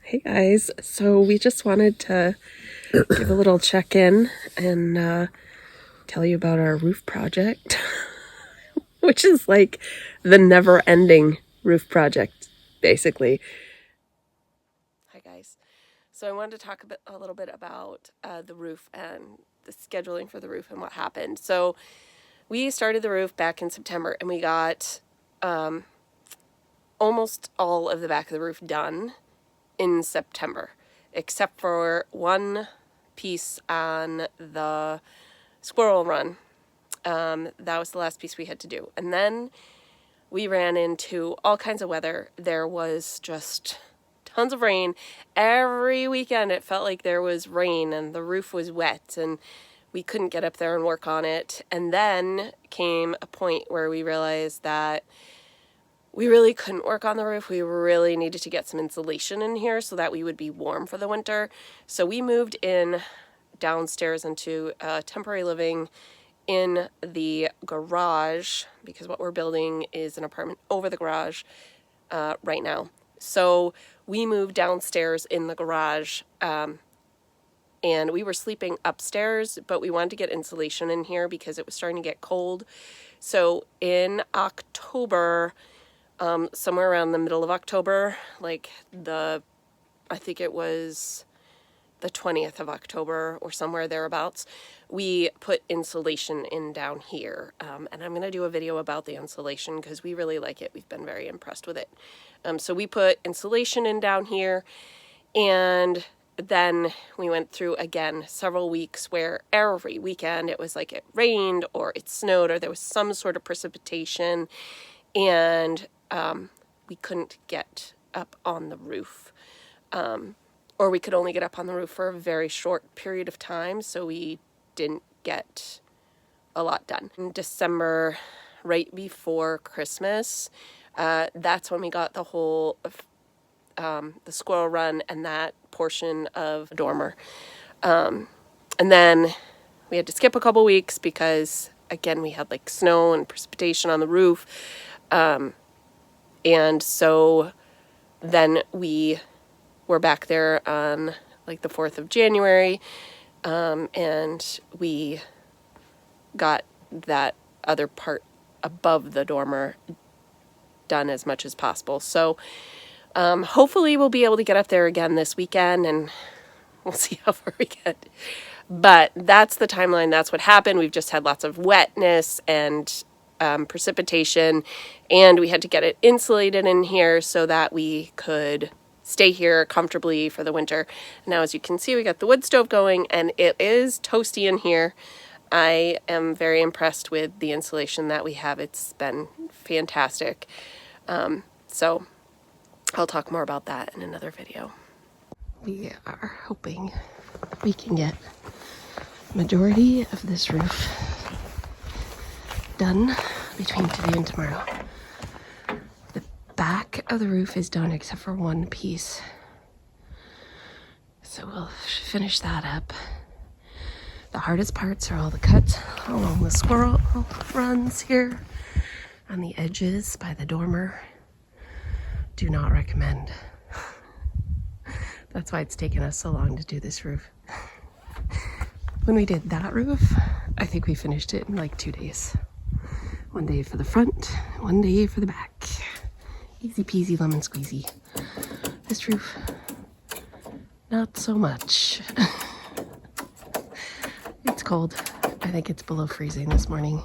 Hey guys, so we just wanted to give a little check-in and tell you about our roof project, which is like the never-ending roof project, basically. Hi guys, so I wanted to talk a little bit about the roof and the scheduling for the roof and what happened. So we started the roof back in September and we got almost all of the back of the roof done in September, except for one piece on the squirrel run. That was the last piece we had to do. And then we ran into all kinds of weather. There was just tons of rain. Every weekend it felt like there was rain and the roof was wet and we couldn't get up there and work on it. And then came a point where we realized that we really couldn't work on the roof. We really needed to get some insulation in here so that we would be warm for the winter. So we moved in downstairs into temporary living in the garage because what we're building is an apartment over the garage right now. So we moved downstairs in the garage and we were sleeping upstairs, but we wanted to get insulation in here because it was starting to get cold. So in October, somewhere around the middle of October, like I think it was the 20th of October or somewhere thereabouts, we put insulation in down here. And I'm going to do a video about the insulation because we really like it. We've been very impressed with it. So we put insulation in down here, and then we went through again several weeks where every weekend it was like it rained or it snowed or there was some sort of precipitation, and we couldn't get up on the roof. Or we could only get up on the roof for a very short period of time, so we didn't get a lot done. In December, right before Christmas, that's when we got the whole the squirrel run and that portion of the dormer. And then we had to skip a couple weeks because, again, we had like snow and precipitation on the roof. And so then we were back there on like the 4th of January, and we got that other part above the dormer done as much as possible. So hopefully we'll be able to get up there again this weekend, and we'll see how far we get. But that's the timeline. That's what happened. We've just had lots of wetness and precipitation, and we had to get it insulated in here so that we could stay here comfortably for the winter. Now, as you can see, we got the wood stove going, and it is toasty in here. I am very impressed with the insulation that we have. It's been fantastic. So I'll talk more about that in another video. We are hoping we can get majority of this roof done between today and tomorrow. The back of the roof is done except for one piece, so we'll finish that up. The hardest parts are all the cuts along the squirrel runs here on the edges by the dormer. Do not recommend. That's why it's taken us so long to do this roof. When we did that roof, I think we finished it in like 2 days. 1 day for the front, 1 day for the back. Easy peasy lemon squeezy. This roof, not so much. It's cold. I think it's below freezing this morning.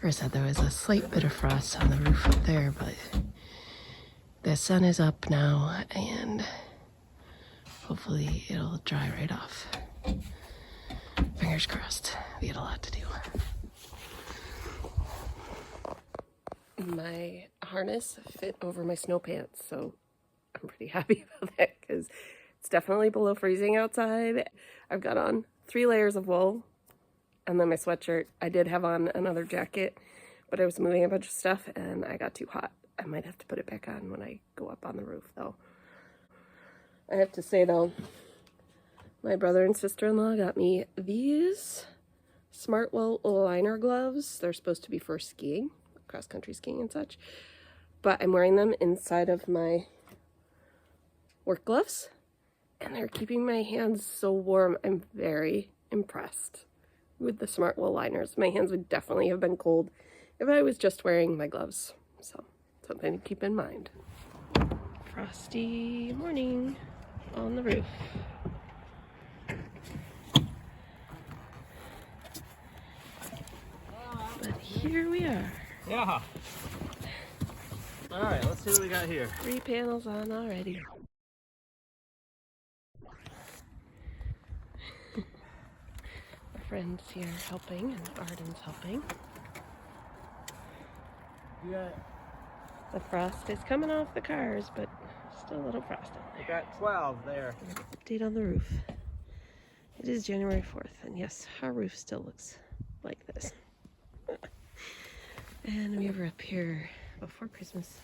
Or said there was a slight bit of frost on the roof up there, but the sun is up now and hopefully it'll dry right off. Fingers crossed. We had a lot to do. My harness fit over my snow pants, so I'm pretty happy about that because it's definitely below freezing outside. I've got on 3 layers of wool and then my sweatshirt. I did have on another jacket, but I was moving a bunch of stuff and I got too hot. I might have to put it back on when I go up on the roof though. I have to say though, my brother and sister-in-law got me these Smartwell liner gloves. They're supposed to be for skiing, cross-country skiing and such, but I'm wearing them inside of my work gloves, and they're keeping my hands so warm. I'm very impressed with the smart wool liners. My hands would definitely have been cold if I was just wearing my gloves. So, something to keep in mind. Frosty morning on the roof. But here we are. Yeah. All right, let's see what we got here. 3 panels on already. Our friend's here helping, and Arden's helping. Yeah. The frost is coming off the cars, but still a little frost on We there. got 12 there. Update on the roof. It is January 4th, and yes, our roof still looks like this. And we were up here before Christmas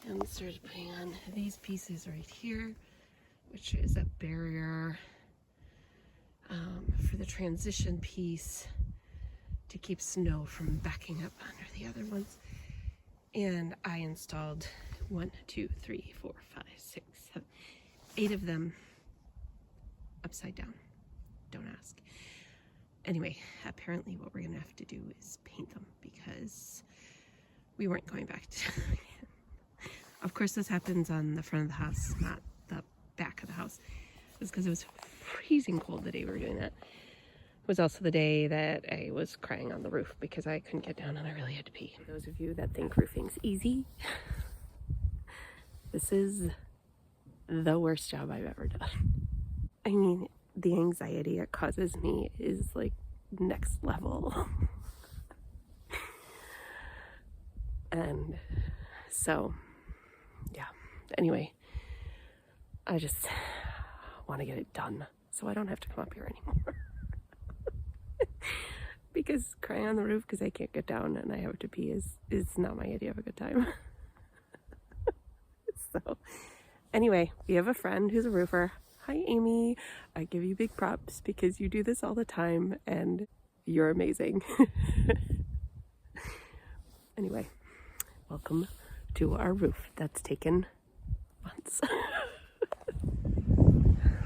and started putting on these pieces right here, which is a barrier for the transition piece to keep snow from backing up under the other ones. And I installed 1, 2, 3, 4, 5, 6, 7, 8 of them upside down. Don't ask. Anyway, apparently what we're gonna have to do is paint them because we weren't going back to Of course, this happens on the front of the house, not the back of the house. It's because it was freezing cold the day we were doing that. It was also the day that I was crying on the roof because I couldn't get down and I really had to pee. For those of you that think roofing's easy, this is the worst job I've ever done. I mean, the anxiety it causes me is like next level. And so, yeah. Anyway, I just want to get it done so I don't have to come up here anymore. Because crying on the roof because I can't get down and I have to pee is not my idea of a good time. So, anyway, we have a friend who's a roofer. Hi, Amy. I give you big props because you do this all the time and you're amazing. Anyway, welcome to our roof that's taken months.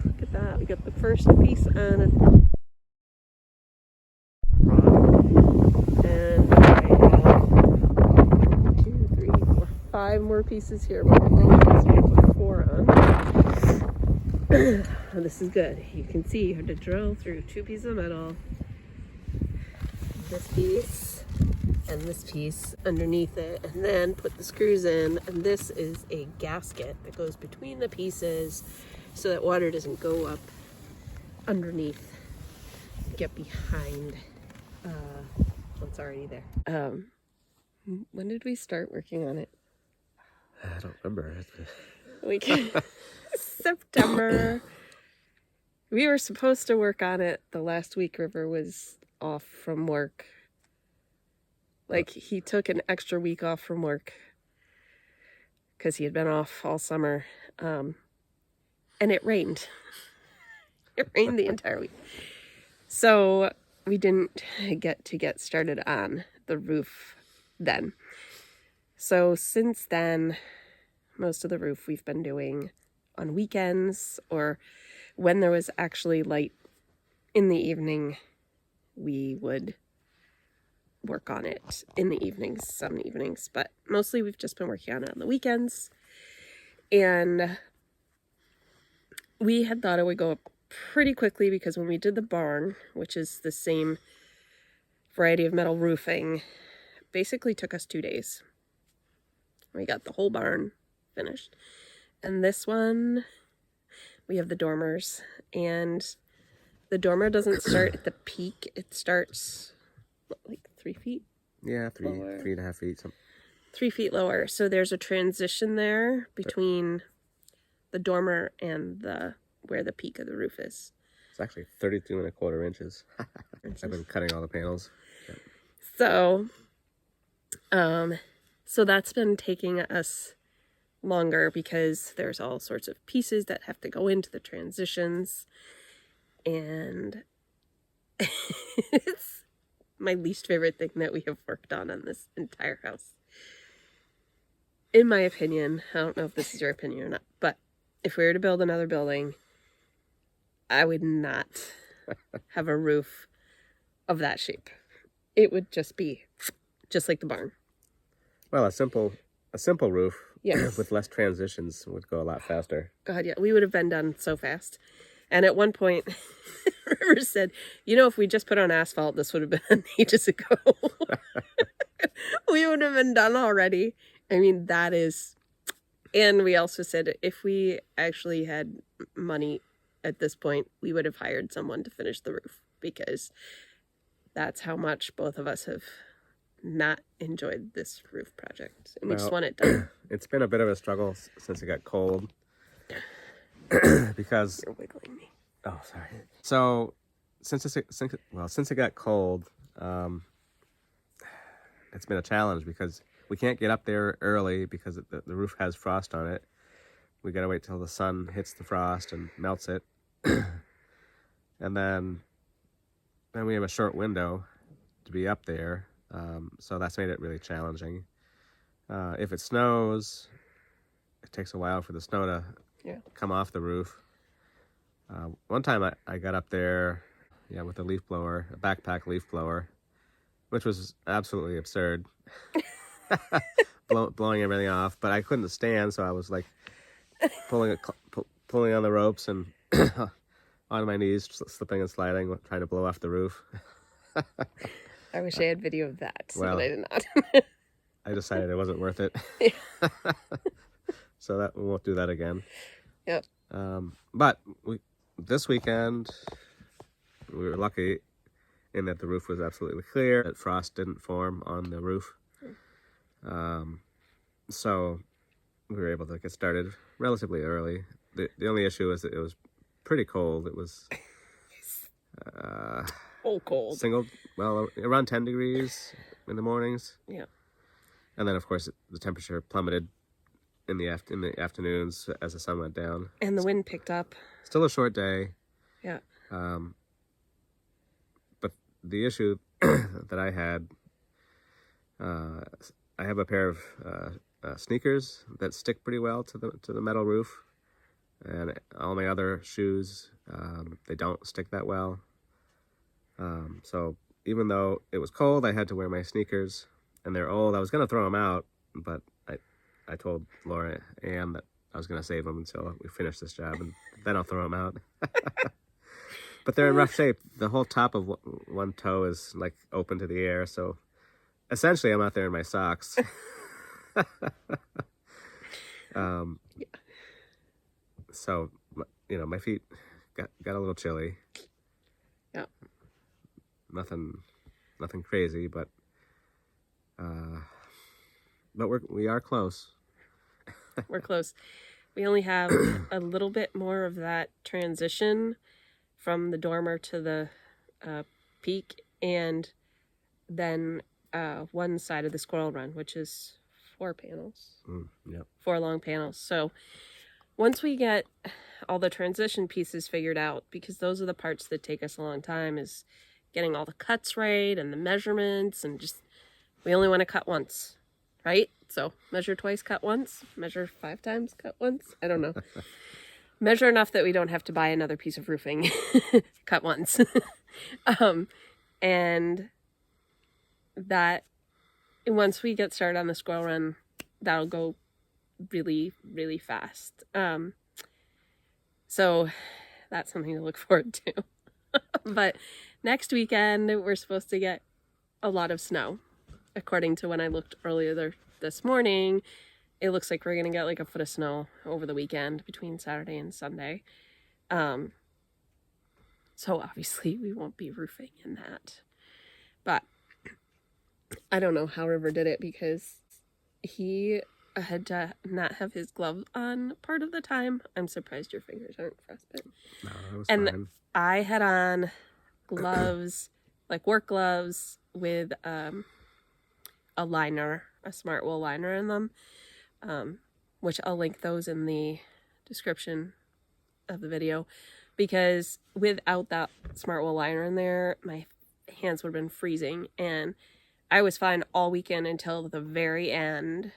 Look at that. We got the first piece on it. And I have 1, 2, 3, 4, 5 more pieces here. But we're only going to put 4 on. This is good. You can see you have to drill through 2 pieces of metal. This piece and this piece underneath it, and then put the screws in. And this is a gasket that goes between the pieces so that water doesn't go up underneath, get behind what's already there. When did we start working on it? I don't remember. September. We were supposed to work on it the last week River was off from work. Like, he took an extra week off from work because he had been off all summer. And it rained. It rained the entire week. So we didn't get started on the roof then. So since then, most of the roof we've been doing on weekends, or when there was actually light in the evening, we would work on it in the evenings, some evenings, but mostly we've just been working on it on the weekends. And we had thought it would go up pretty quickly because when we did the barn, which is the same variety of metal roofing, basically took us 2 days. We got the whole barn finished. And this one, we have the dormers, and the dormer doesn't start at the peak. It starts like 3 feet? Yeah, 3.5 feet. Something. 3 feet lower. So there's a transition there between the dormer and where the peak of the roof is. It's actually 32.25 inches. I've been cutting all the panels. Yeah. So that's been taking us longer because there's all sorts of pieces that have to go into the transitions, and it's my least favorite thing that we have worked on this entire house. In my opinion, I don't know if this is your opinion or not, but if we were to build another building, I would not have a roof of that shape. It would just be just like the barn. Well, a simple roof Yes. with less transitions would go a lot faster. God, yeah, we would have been done so fast. And at one point, River said, if we just put on asphalt, this would have been done ages ago. We would have been done already. I mean, that is... And we also said if we actually had money at this point, we would have hired someone to finish the roof, because that's how much both of us have not enjoyed this roof project. And we just want it done. It's been a bit of a struggle since it got cold. Because... You're wiggling me. Oh, sorry. So, since it got cold, it's been a challenge because we can't get up there early because the roof has frost on it. We gotta wait till the sun hits the frost and melts it. And then we have a short window to be up there. So that's made it really challenging. If it snows, it takes a while for the snow to come off the roof. One time I got up there, with a leaf blower, a backpack leaf blower, which was absolutely absurd. Blowing everything off, but I couldn't stand, so I was like pulling on the ropes and on my knees, slipping and sliding, trying to blow off the roof. I wish I had video of that, but I did not. I decided it wasn't worth it. So we won't do that again. Yep. But this weekend, we were lucky in that the roof was absolutely clear, that frost didn't form on the roof. So we were able to get started relatively early. The only issue was that it was pretty cold. It was cold. Around 10 degrees in the mornings. Yeah. And then, of course, the temperature plummeted in the afternoons as the sun went down. And the wind picked up. Still a short day. Yeah. But the issue that I had, I have a pair of sneakers that stick pretty well to the metal roof, and all my other shoes, they don't stick that well. So even though it was cold, I had to wear my sneakers, and they're old. I was going to throw them out, but I told Laura Ann that I was going to save them until we finish this job, and then I'll throw them out. But they're in rough shape. The whole top of one toe is like open to the air, so essentially I'm out there in my socks. So, my feet got a little chilly. Yeah. Nothing crazy, but we are close. We're close. We only have a little bit more of that transition from the dormer to the peak, and then one side of the squirrel run, which is 4 panels. Yep. 4 long panels. So once we get all the transition pieces figured out, because those are the parts that take us a long time, is getting all the cuts right and the measurements, and just, we only want to cut once, right? So measure twice, cut once. Measure 5 times, cut once. I don't know. Measure enough that we don't have to buy another piece of roofing. Cut once. And that, once we get started on the squirrel run, that'll go really, really fast. So that's something to look forward to. But next weekend, we're supposed to get a lot of snow. According to when I looked earlier this morning, it looks like we're going to get like a foot of snow over the weekend between Saturday and Sunday. So obviously we won't be roofing in that. But I don't know how River did it, because he had to not have his gloves on part of the time. I'm surprised your fingers aren't frostbitten. No, it was fine. I had on gloves, like work gloves with a liner, a smart wool liner in them, which I'll link those in the description of the video, because without that smart wool liner in there, my hands would have been freezing, and I was fine all weekend until the very end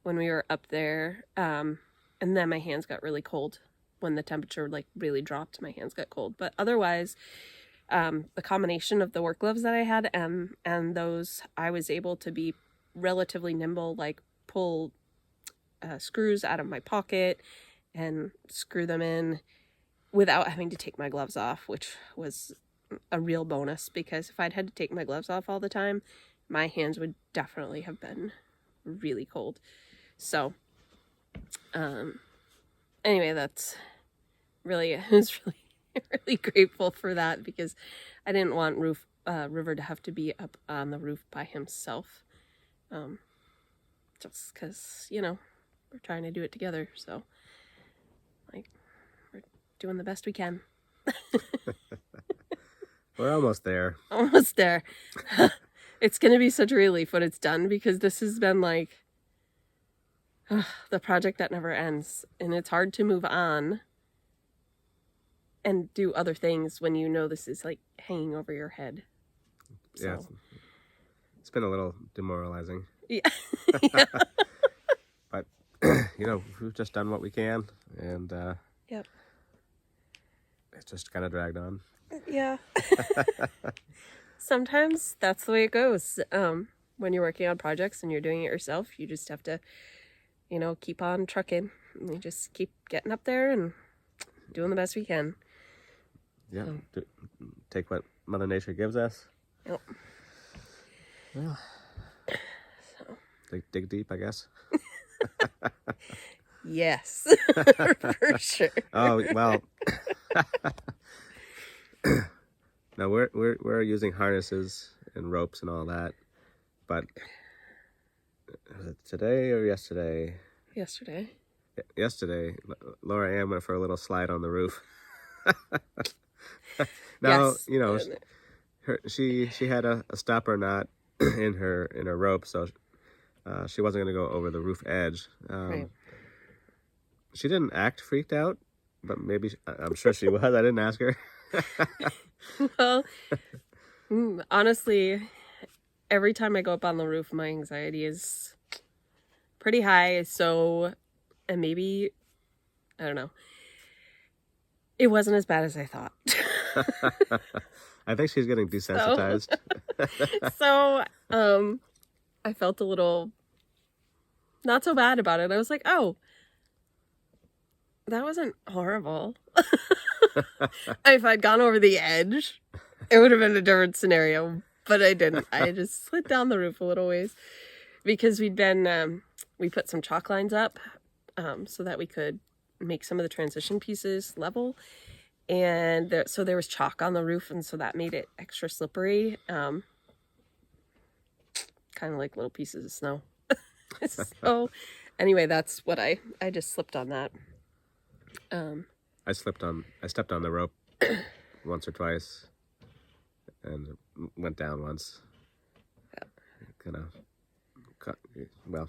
when we were up there. And then my hands got really cold. When the temperature like really dropped, my hands got cold. But otherwise, the combination of the work gloves that I had and those, I was able to be relatively nimble, like pull screws out of my pocket and screw them in without having to take my gloves off, which was a real bonus, because if I'd had to take my gloves off all the time, my hands would definitely have been really cold. So anyway, that's really, I was really grateful for that, because I didn't want River to have to be up on the roof by himself, just because, you know, we're trying to do it together. So like, we're doing the best we can. We're almost there. Almost there. It's gonna be such a relief when it's done, because this has been like the project that never ends, and it's hard to move on and do other things when you know this is like hanging over your head. So. Yeah, it's been a little demoralizing. Yeah. Yeah. But you know, we've just done what we can, and Yep. it's just kind of dragged on. Yeah. Sometimes that's the way it goes. When you're working on projects and you're doing it yourself, you just have to, you know, keep on trucking. And we just keep getting up there and doing the best we can. Yeah, take what Mother Nature gives us. Yep. Well, So. dig deep, I guess. Yes, for sure. Oh well. Now we're using harnesses and ropes and all that, but was it today or yesterday? Yesterday. Yesterday, Laura Ann went for a little slide on the roof. Now, Yes. you know, she had a stopper knot in her rope, so she wasn't going to go over the roof edge. Right. She didn't act freaked out, but maybe I'm sure she was. I didn't ask her. Well, honestly, every time I go up on the roof, my anxiety is pretty high. So, and maybe, I don't know, it wasn't as bad as I thought. I think she's getting desensitized. So, I felt a little not so bad about it. I was like, oh, that wasn't horrible. If I'd gone over the edge, it would have been a different scenario, but I didn't. I just slid down the roof a little ways, because we put some chalk lines up so that we could make some of the transition pieces level. And so there was chalk on the roof, and so that made it extra slippery. Kind of like little pieces of snow. So anyway, that's what I just slipped on that. I stepped on the rope once or twice and went down once. Yeah. Kind of, well,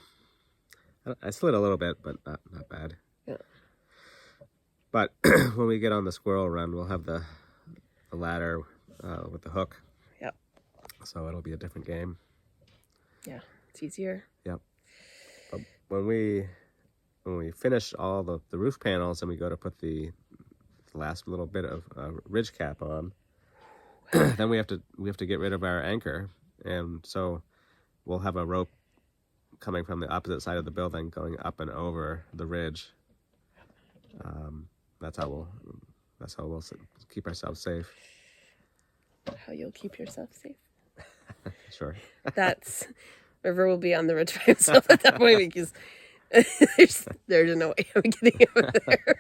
I slid a little bit, but not bad. Yeah. But when we get on the squirrel run, we'll have the ladder with the hook. Yep. So it'll be a different game. Yeah, it's easier. Yep. But when we finish all the roof panels and we go to put the last little bit of ridge cap on, then we have to get rid of our anchor, and so we'll have a rope coming from the opposite side of the building going up and over the ridge. That's how we'll keep ourselves safe. How you'll keep yourself safe. Sure. That's River will be on the ridge by himself at that point, because there's no way I'm getting over there.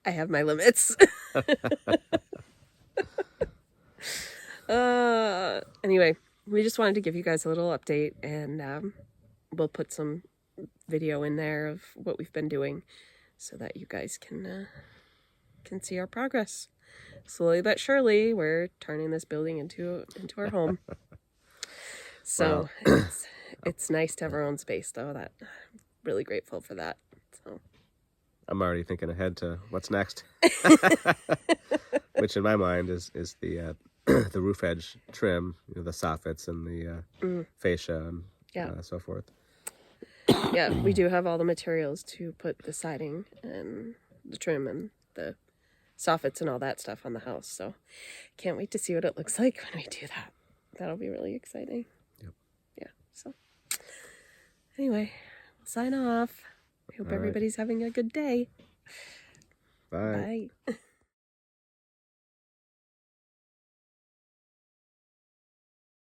I have my limits. Anyway, we just wanted to give you guys a little update, and we'll put some video in there of what we've been doing so that you guys can see our progress. Slowly but surely, we're turning this building into our home. So it's nice to have our own space, though. That I'm really grateful for that. So I'm already thinking ahead to what's next, which in my mind is the the roof edge trim, the soffits and the fascia and so forth. yeah, we do have all the materials to put the siding and the trim and the soffits and all that stuff on the house. So can't wait to see what it looks like when we do that. That'll be really exciting. Yep. Yeah. So anyway, we'll sign off. I hope All right. everybody's having a good day. Bye. Bye.